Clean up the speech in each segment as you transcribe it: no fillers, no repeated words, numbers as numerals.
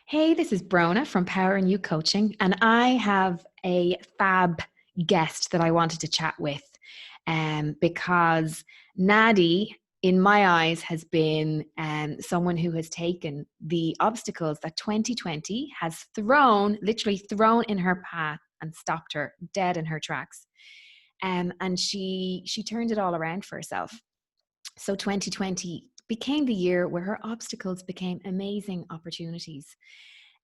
Hey, this is Brona from Power and You Coaching, and I have a fab guest that I wanted to chat with because Nadi, in my eyes, has been someone who has taken the obstacles that 2020 has literally thrown in her path and stopped her dead in her tracks. And she turned it all around for herself. So 2020 became the year where her obstacles became amazing opportunities.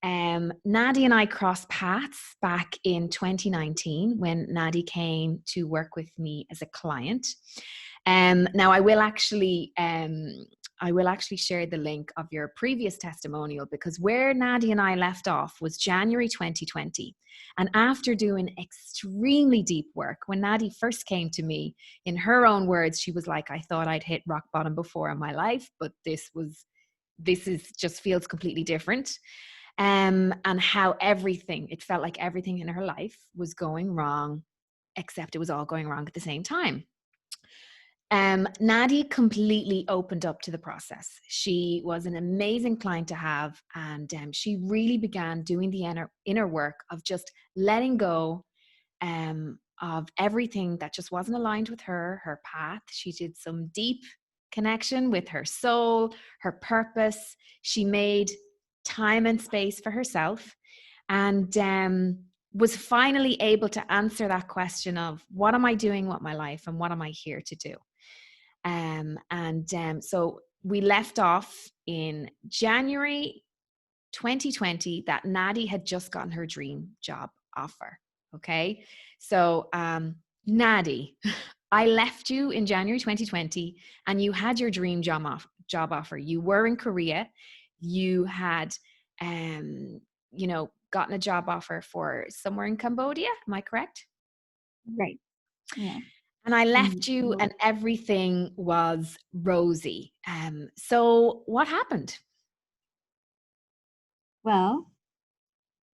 Nadi and I crossed paths back in 2019 when Nadi came to work with me as a client. Now I will actually share the link of your previous testimonial because where Nadi and I left off was January 2020. And after doing extremely deep work, when Nadi first came to me, in her own words, she was like, I thought I'd hit rock bottom before in my life, but this is just feels completely different. And how it felt like everything in her life was going wrong, except it was all going wrong at the same time. Nadi completely opened up to the process. She was an amazing client to have, and she really began doing the inner work of just letting go of everything that just wasn't aligned with her path. She did some deep connection with her soul, her purpose. She made time and space for herself, and was finally able to answer that question of what am I doing with my life and what am I here to do. So we left off in January 2020 that Nadi had just gotten her dream job offer. Okay. So, Nadi, I left you in January 2020 and you had your dream job offer. You were in Korea. You had, gotten a job offer for somewhere in Cambodia. Am I correct? Right. Yeah. And I Mm, left you well, and everything was rosy. So what happened? well,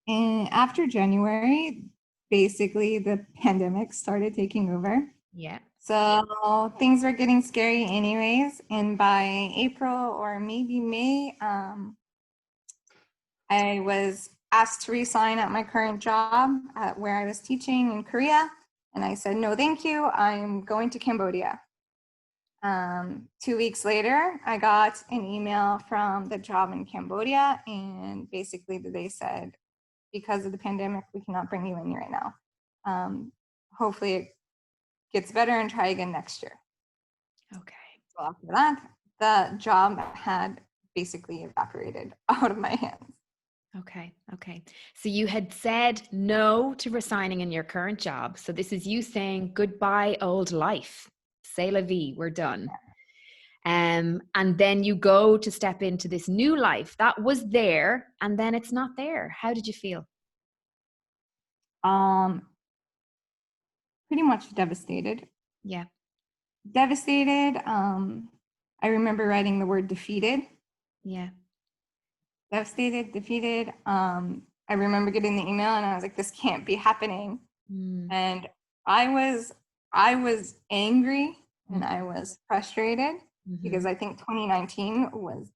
and after January, basically the pandemic started taking over. Yeah. So things were getting scary anyways. And by April or maybe May, I was asked to resign at my current job at where I was teaching in Korea. And I said, no, thank you. I'm going to Cambodia. 2 weeks later, I got an email from the job in Cambodia, and basically they said, because of the pandemic, we cannot bring you in right now. Hopefully it gets better and try again next year. Okay. So after that, the job had basically evaporated out of my hands. Okay. Okay. So you had said no to resigning in your current job. So this is you saying goodbye, old life. C'est la vie. We're done. And then you go to step into this new life that was there, and then it's not there. How did you feel? Um, Pretty much devastated. Yeah. Devastated. I remember writing the word defeated. Yeah. Devastated, defeated. I remember getting the email and I was like, this can't be happening. Mm. And I was I was angry and Mm-hmm. I was frustrated Mm-hmm. because I think 2019 was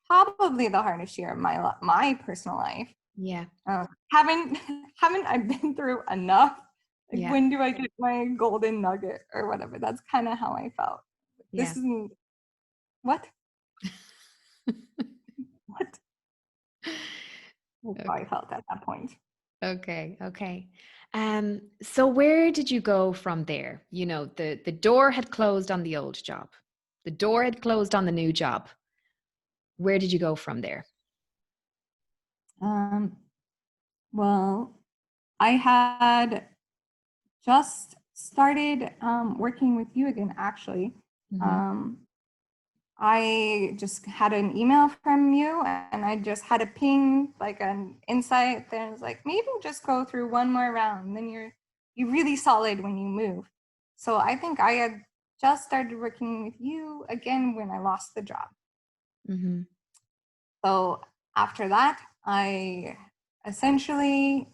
probably the hardest year of my personal life. Yeah. Haven't haven't I been through enough? Like, Yeah. when do I get my golden nugget or whatever? That's kind of how I felt. Yeah. This isn't what what That's how I Okay. felt at that point. Okay. Okay. So where did you go from there? You know, the door had closed on the old job. The door had closed on the new job. Where did you go from there? Um, well, I had just started working with you again, actually. Mm-hmm. Um, I just had an email from you and I just had a ping, like an insight there. It's like, maybe just go through one more round and then you're really solid when you move. So I think I had just started working with you again when I lost the job. Mm-hmm. So after that, I essentially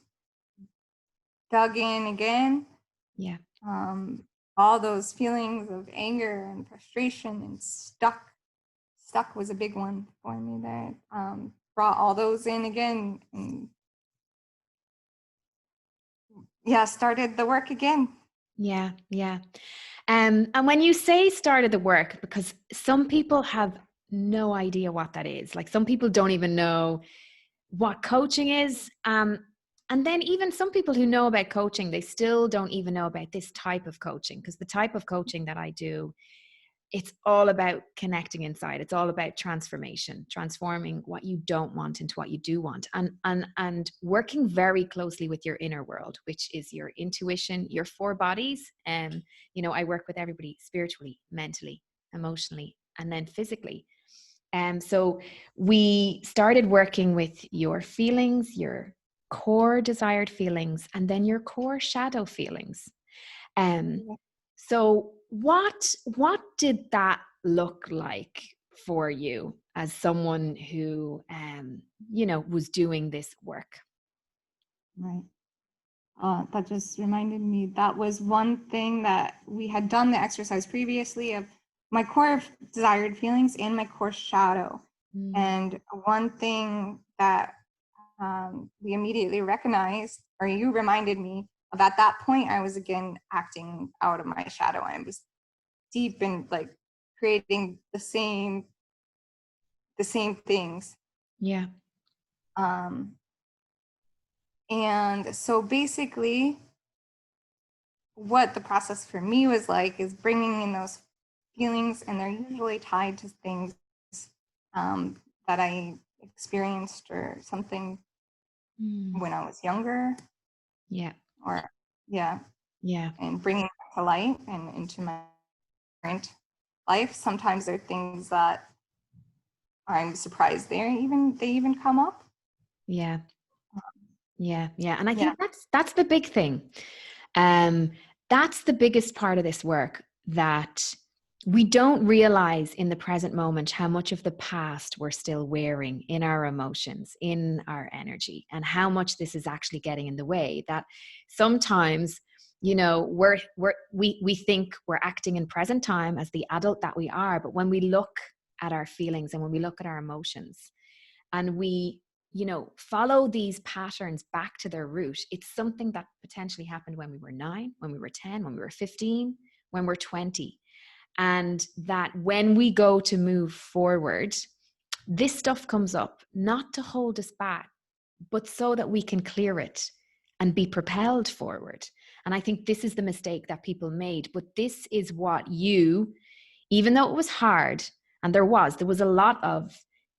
dug in again. Yeah. Um, all those feelings of anger and frustration and stuck was a big one for me there. brought all those in again, and yeah, started the work again. Yeah, yeah. And when you say started the work, because some people have no idea what that is. Like some people don't even know what coaching is. And then even some people who know about coaching, they still don't even know about this type of coaching, because the type of coaching that I do, it's all about connecting inside. It's all about transformation, transforming what you don't want into what you do want, and working very closely with your inner world, which is your intuition, your four bodies. And I work with everybody spiritually, mentally, emotionally, and then physically. So we started working with your feelings, your core desired feelings, and then your core shadow feelings. So what did that look like for you as someone who was doing this work? Right. That just reminded me, that was one thing that we had done the exercise previously of my core desired feelings and my core shadow. And one thing that we immediately recognized, or you reminded me of, at that point, I was again acting out of my shadow. I was deep in like creating the same things. Yeah. And so basically, what the process for me was like is bringing in those feelings, and they're usually tied to things that I experienced or something when I was younger. Yeah. Or yeah. Yeah. And bringing it to light and into my current life. Sometimes there are things that I'm surprised they even come up. Yeah. Yeah. Yeah. And I Yeah. think that's the big thing. That's the biggest part of this work, that we don't realize in the present moment how much of the past we're still wearing in our emotions, in our energy, and how much this is actually getting in the way. That sometimes, we think we're acting in present time as the adult that we are, but when we look at our feelings and when we look at our emotions, and we follow these patterns back to their root, it's something that potentially happened when we were 9, when we were 10, when we were 15, when we're 20. And that when we go to move forward, this stuff comes up, not to hold us back, but so that we can clear it and be propelled forward. And I think this is the mistake that people made. But this is what you, even though it was hard, and there was a lot of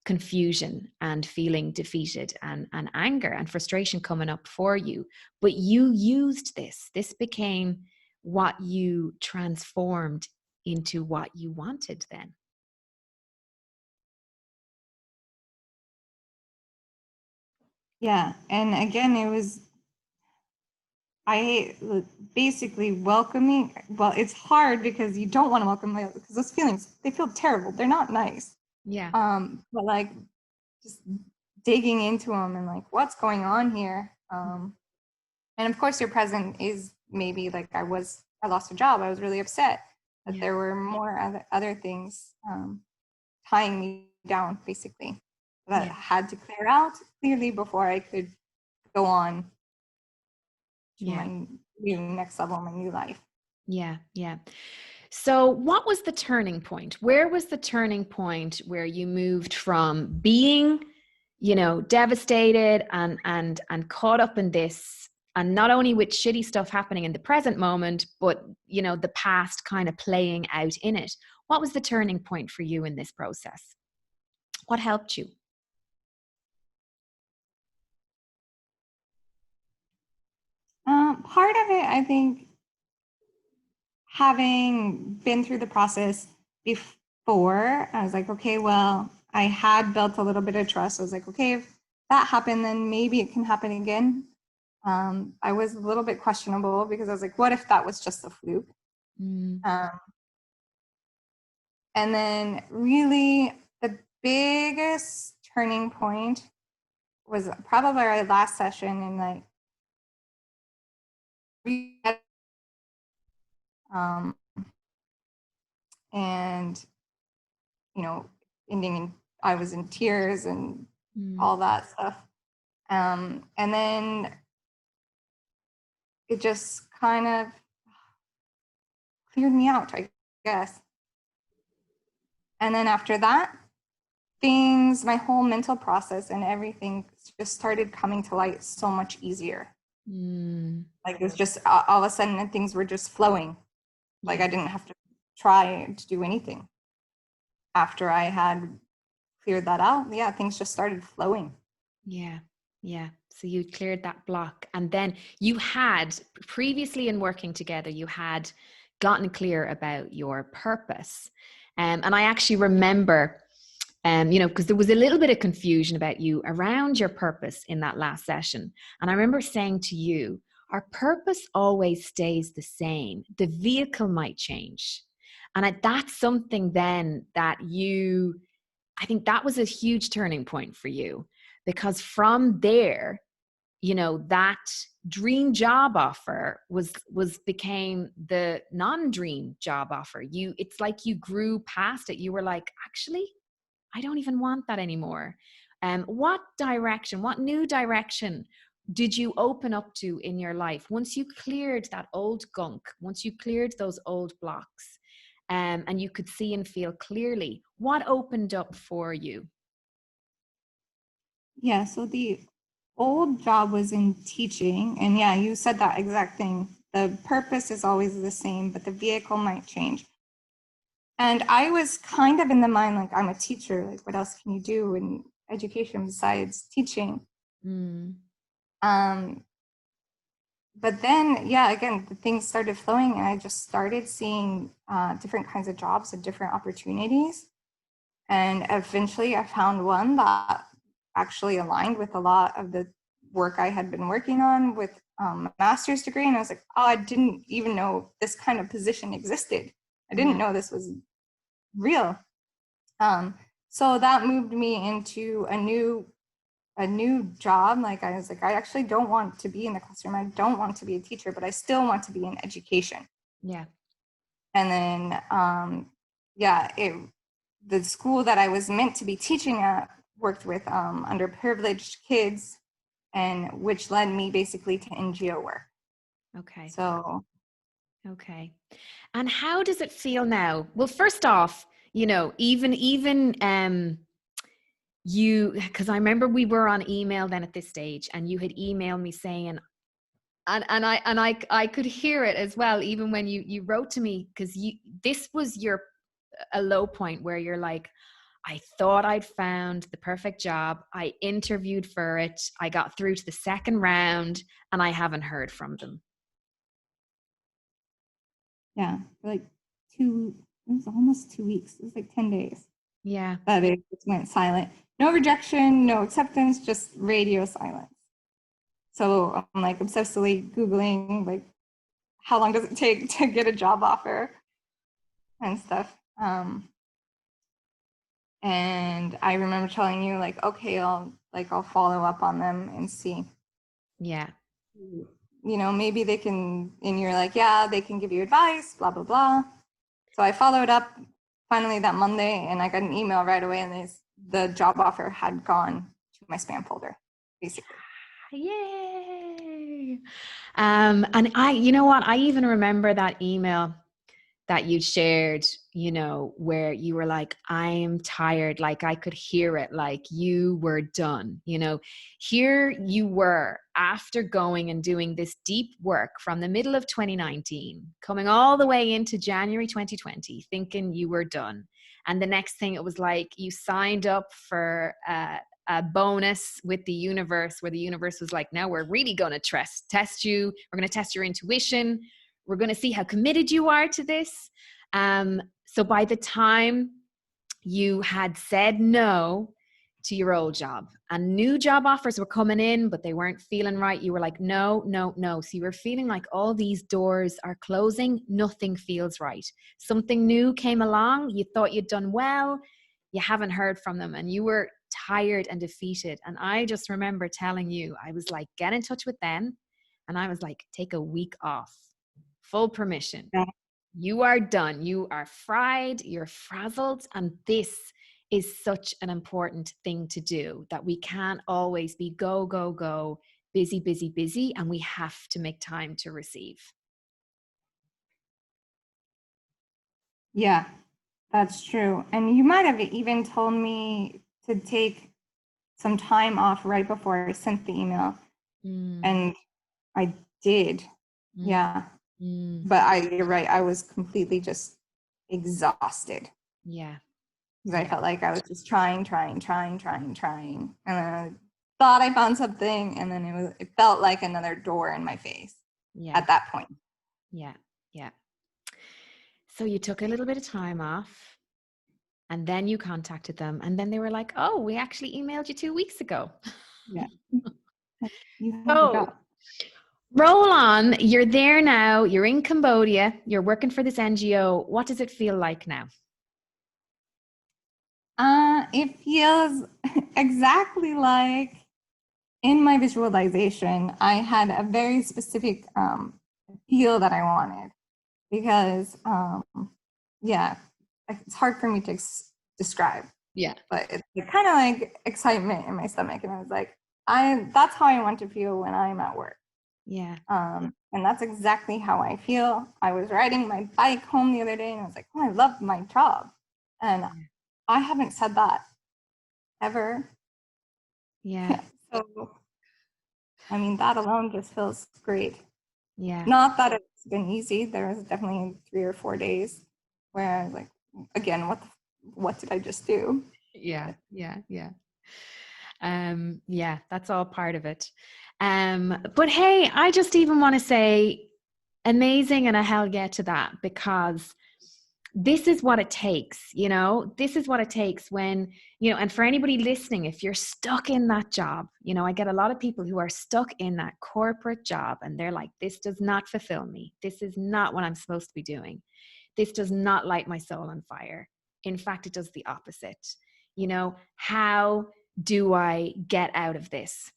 confusion and feeling defeated and anger and frustration coming up for you, but you used this became what you transformed into what you wanted then. Yeah. And again, it was, I basically welcoming. Well, it's hard because you don't want to welcome, because those feelings, they feel terrible. They're not nice. Yeah. But like just digging into them and like, what's going on here? And of course, your present is maybe like I lost a job. I was really upset that there were more other things tying me down, basically, that I had to clear out clearly before I could go on to my new next level, my new life. Yeah. Yeah. So what was the turning point? Where was the turning point where you moved from being, devastated and caught up in this, and not only with shitty stuff happening in the present moment, but, the past kind of playing out in it? What was the turning point for you in this process? What helped you? Part of it, I think, having been through the process before, I was like, okay, well, I had built a little bit of trust. I was like, okay, if that happened, then maybe it can happen again. I was a little bit questionable because I was like, what if that was just a fluke? And then really the biggest turning point was probably our last session in like and ending in, I was in tears and Mm. all that stuff. And then it just kind of cleared me out, I guess. And then after that, my whole mental process and everything just started coming to light so much easier. Mm. Like it was just all of a sudden things were just flowing. Like I Yeah. didn't have to try to do anything. After I had cleared that out, yeah, things just started flowing. Yeah. Yeah. So you cleared that block. And then you had previously in working together, you had gotten clear about your purpose. And I actually remember, because there was a little bit of confusion about you around your purpose in that last session. And I remember saying to you, our purpose always stays the same. The vehicle might change. And that's something then that I think that was a huge turning point for you, because from there, that dream job offer was became the non-dream job offer. It's like you grew past it. You were like, actually, I don't even want that anymore. What new direction did you open up to in your life once you cleared that old gunk, once you cleared those old blocks, and you could see and feel clearly? What opened up for you? Yeah, so the old job was in teaching. And yeah, you said that exact thing. The purpose is always the same, but the vehicle might change. And I was kind of in the mind, like, I'm a teacher. Like, what else can you do in education besides teaching? Mm, Um, but then, yeah, again, the things started flowing, and I just started seeing different kinds of jobs and different opportunities. And eventually, I found one that actually aligned with a lot of the work I had been working on with a master's degree. And I was like, oh, I didn't even know this kind of position existed. I didn't yeah. know this was real. Um, so that moved me into a new job. Like I was like, I actually don't want to be in the classroom. I don't want to be a teacher, but I still want to be in education. Yeah. And then, yeah, the school that I was meant to be teaching at worked with underprivileged kids, and which led me basically to NGO work. Okay. So Okay. And how does it feel now? Well, first off, even you, because I remember we were on email then at this stage, and you had emailed me saying, and I could hear it as well, even when you wrote to me, because this was a low point where you're like, I thought I'd found the perfect job. I interviewed for it. I got through to the second round, and I haven't heard from them. yeah, for like it was almost 2 weeks. It was like 10 days Yeah. that it just went silent. No rejection, no acceptance, just radio silence. So I'm like obsessively Googling like how long does it take to get a job offer and stuff. And I remember telling you like, okay, I'll follow up on them and see. Yeah. Maybe they can, and you're like, yeah, they can give you advice, blah, blah, blah. So I followed up finally that Monday, and I got an email right away, and the job offer had gone to my spam folder, basically. Yay. And you know what? I even remember that email that you shared, where you were like, I'm tired. Like I could hear it, like you were done. Here you were after going and doing this deep work from the middle of 2019, coming all the way into January 2020, thinking you were done. And the next thing, it was like you signed up for a bonus with the universe, where the universe was like, now we're really going to test you. We're going to test your intuition. We're going to see how committed you are to this. So by the time you had said no to your old job and new job offers were coming in, but they weren't feeling right, you were like, no, no, no. So you were feeling like all these doors are closing. Nothing feels right. Something new came along. You thought you'd done well. You haven't heard from them, and you were tired and defeated. And I just remember telling you, I was like, get in touch with them. And I was like, take a week off, full permission. Yeah. You are done. You are fried, you're frazzled. And this is such an important thing to do, that we can't always be go, go, go, busy, busy, busy, and we have to make time to receive. Yeah, that's true. And you might have even told me to take some time off right before I sent the email. And I did. Yeah. But you're right. I was completely just exhausted. Yeah. Because I felt like I was just trying. And then I thought I found something, and then it felt like another door in my face at that point. Yeah. Yeah. So you took a little bit of time off, and then you contacted them, and then they were like, oh, we actually emailed you 2 weeks ago. Yeah. You have the job. Roll on. You're there now. You're in Cambodia. You're working for this NGO. What does it feel like now? It feels exactly like in my visualization, I had a very specific feel that I wanted, because yeah, it's hard for me to describe. Yeah. But it's kind of like excitement in my stomach, and I was like, that's how I want to feel when I'm at work. Yeah. And that's exactly how I feel. I was riding my bike home the other day, and I was like, oh, I love my job. And I haven't said that ever. Yeah. So, I mean, that alone just feels great. Yeah. Not that it's been easy. There was definitely 3 or 4 days where I was like, again, what did I just do? Yeah. Yeah. Yeah. Yeah, that's all part of it. But hey, I just even want to say amazing and a hell yeah to that, because this is what it takes, this is what it takes when, and for anybody listening, if you're stuck in that job, I get a lot of people who are stuck in that corporate job and they're like, this does not fulfill me. This is not what I'm supposed to be doing. This does not light my soul on fire. In fact, it does the opposite. How do I get out of this?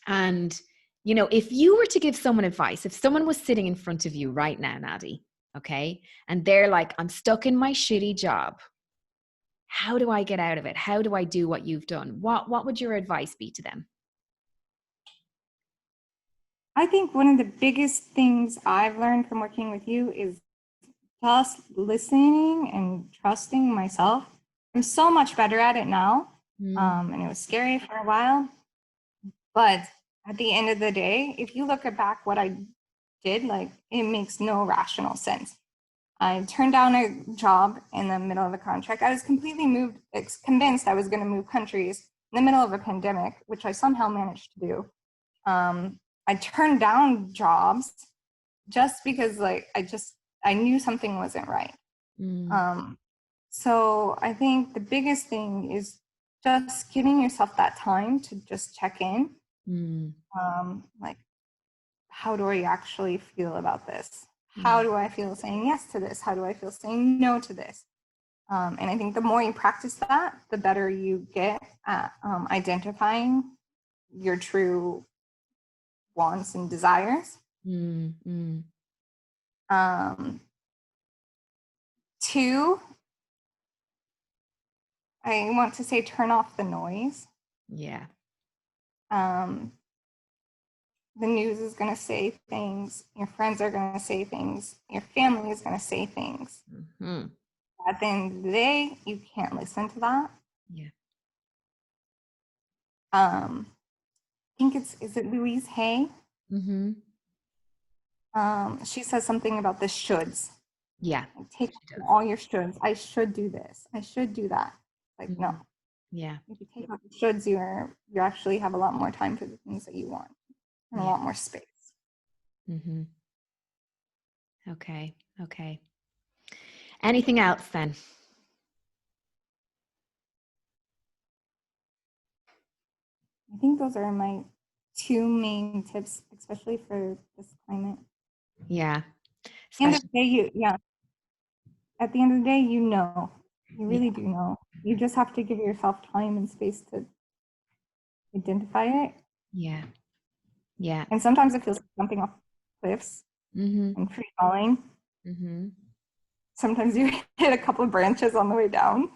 And, if you were to give someone advice, if someone was sitting in front of you right now, Nadi, okay, and they're like, I'm stuck in my shitty job. How do I get out of it? How do I do what you've done? What would your advice be to them? I think one of the biggest things I've learned from working with you is just listening and trusting myself. I'm so much better at it now. And it was scary for a while. But at the end of the day, if you look back what I did, like, it makes no rational sense. I turned down a job in the middle of a contract. I was completely convinced I was going to move countries in the middle of a pandemic, which I somehow managed to do. I turned down jobs just because, like, I knew something wasn't right. So I think the biggest thing is just giving yourself that time to just check in. Like, how do I actually feel about this? How do I feel saying yes to this? How do I feel saying no to this? And I think the more you practice that, the better you get at identifying your true wants and desires. Two, I want to say turn off the noise. Yeah. The news is going to say things. Your friends are going to say things. Your family is going to say things. At the end of the day, you can't listen to that. Yeah. I think is it Louise Hay? She says something about the shoulds. Yeah. Like, take all your shoulds. I should do this. I should do that. Like, no. Yeah. If you take out the shoulds, you actually have a lot more time for the things that you want and a lot more space. Okay. Okay. Anything else then? I think those are my 2 main tips, especially for this climate. Yeah. End of the day, at the end of the day, you really do know. You just have to give yourself time and space to identify it. Yeah. Yeah. And sometimes it feels like jumping off cliffs and free falling. Sometimes you hit a couple of branches on the way down.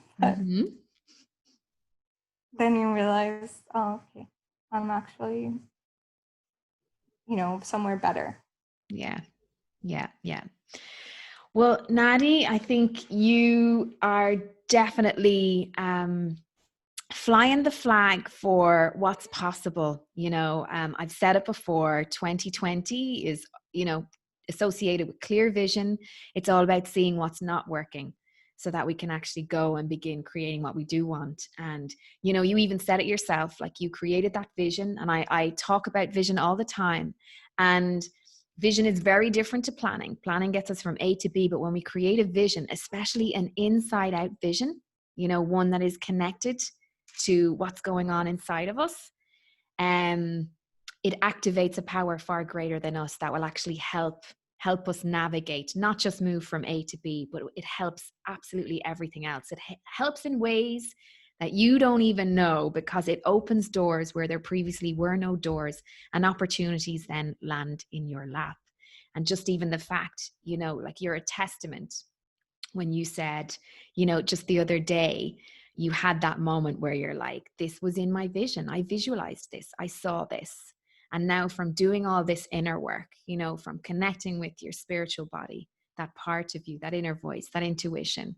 then you realize, oh, okay, I'm actually, somewhere better. Yeah, yeah, yeah. Well, Nadi, I think you are definitely flying the flag for what's possible. I've said it before, 2020 is, associated with clear vision. It's all about seeing what's not working so that we can actually go and begin creating what we do want. And, you even said it yourself, like you created that vision. And I talk about vision all the time. And vision is very different to planning. Planning gets us from A to B, but when we create a vision, especially an inside out vision, one that is connected to what's going on inside of us, it activates a power far greater than us that will actually help us navigate, not just move from A to B, but it helps absolutely everything else. It helps in ways that you don't even know, because it opens doors where there previously were no doors, and opportunities then land in your lap. And just even the fact, like you're a testament when you said, just the other day, you had that moment where you're like, this was in my vision. I visualized this. I saw this. And now from doing all this inner work, from connecting with your spiritual body, that part of you, that inner voice, that intuition,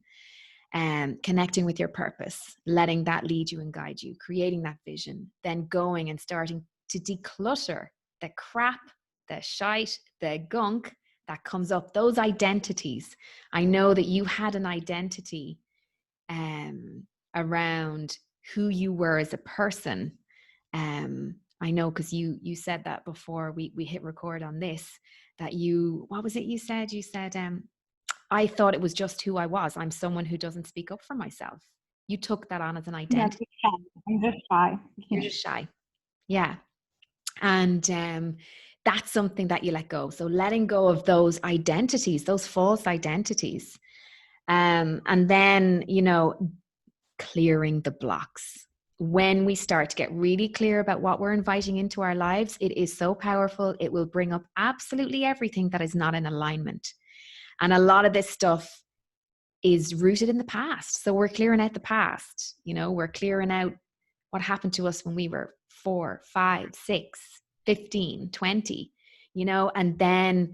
and connecting with your purpose, letting that lead you and guide you, creating that vision, then going and starting to declutter the crap, the shite, the gunk that comes up, those identities. I know that you had an identity around who you were as a person. I know, because you said that before we hit record on this, that what was it you said? You said, I thought it was just who I was. I'm someone who doesn't speak up for myself. You took that on as an Yeah, identity. just shy. I'm just shy. You're just shy. Yeah. And that's something that you let go. So letting go of those identities, those false identities. And then, clearing the blocks. When we start to get really clear about what we're inviting into our lives, it is so powerful. It will bring up absolutely everything that is not in alignment. And a lot of this stuff is rooted in the past. So we're clearing out the past, we're clearing out what happened to us when we were 4, 5, 6, 15, 20, and then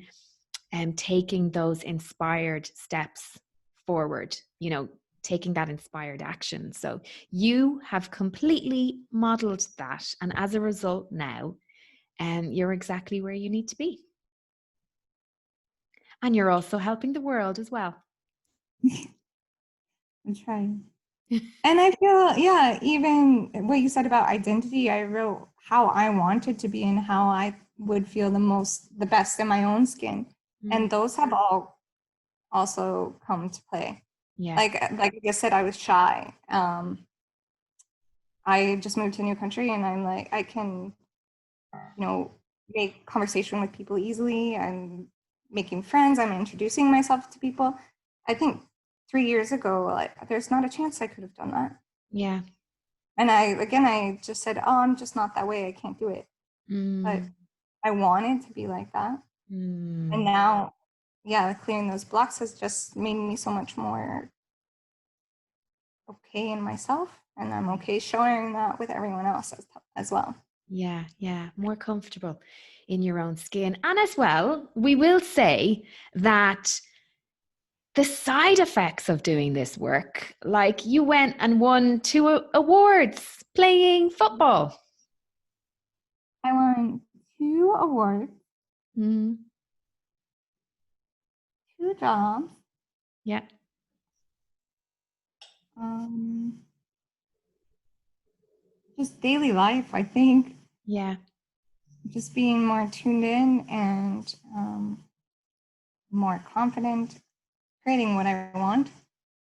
taking those inspired steps forward, taking that inspired action. So you have completely modeled that. And as a result now, you're exactly where you need to be. And you're also helping the world as well. I'm trying. And I feel, yeah, even what you said about identity, I wrote how I wanted to be and how I would feel the best in my own skin. And those have all also come to play. Yeah. Like I said, I was shy. I just moved to a new country, and I'm like, I can, make conversation with people easily. I'm making friends. I'm introducing myself to people. I think 3 years ago, like, there's not a chance I could have done that. Yeah. And I just said, oh, I'm just not that way. I can't do it. But I wanted to be like that. And now, yeah, clearing those blocks has just made me so much more okay in myself. And I'm okay sharing that with everyone else as well. Yeah, yeah, more comfortable in your own skin. And as well, we will say that the side effects of doing this work, like you went and won 2 awards playing football. I won 2 awards, 2 jobs. Yeah. Just daily life, I think. Yeah. Just being more tuned in and more confident, creating what I want.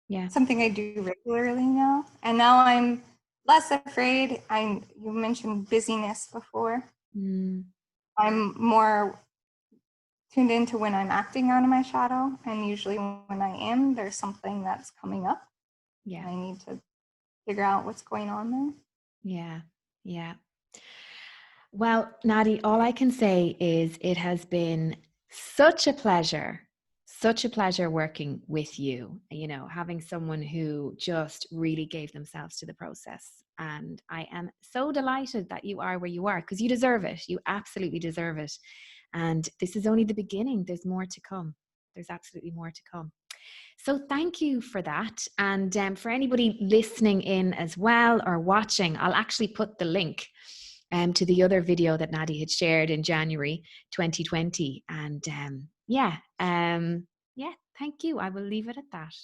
Yeah. Something I do regularly now. And now I'm less afraid. You mentioned busyness before. I'm more tuned into when I'm acting out of my shadow. And usually when I am, there's something that's coming up. Yeah. I need to figure out what's going on there. Yeah. Yeah. Well, Nadi, all I can say is it has been such a pleasure, such a pleasure working with you, you know, having someone who just really gave themselves to the process. And I am so delighted that you are where you are, because you deserve it. You absolutely deserve it. And this is only the beginning. There's more to come. There's absolutely more to come. So thank you for that. And for anybody listening in as well or watching, I'll actually put the link to the other video that Nadi had shared in January 2020. And yeah, thank you. I will leave it at that.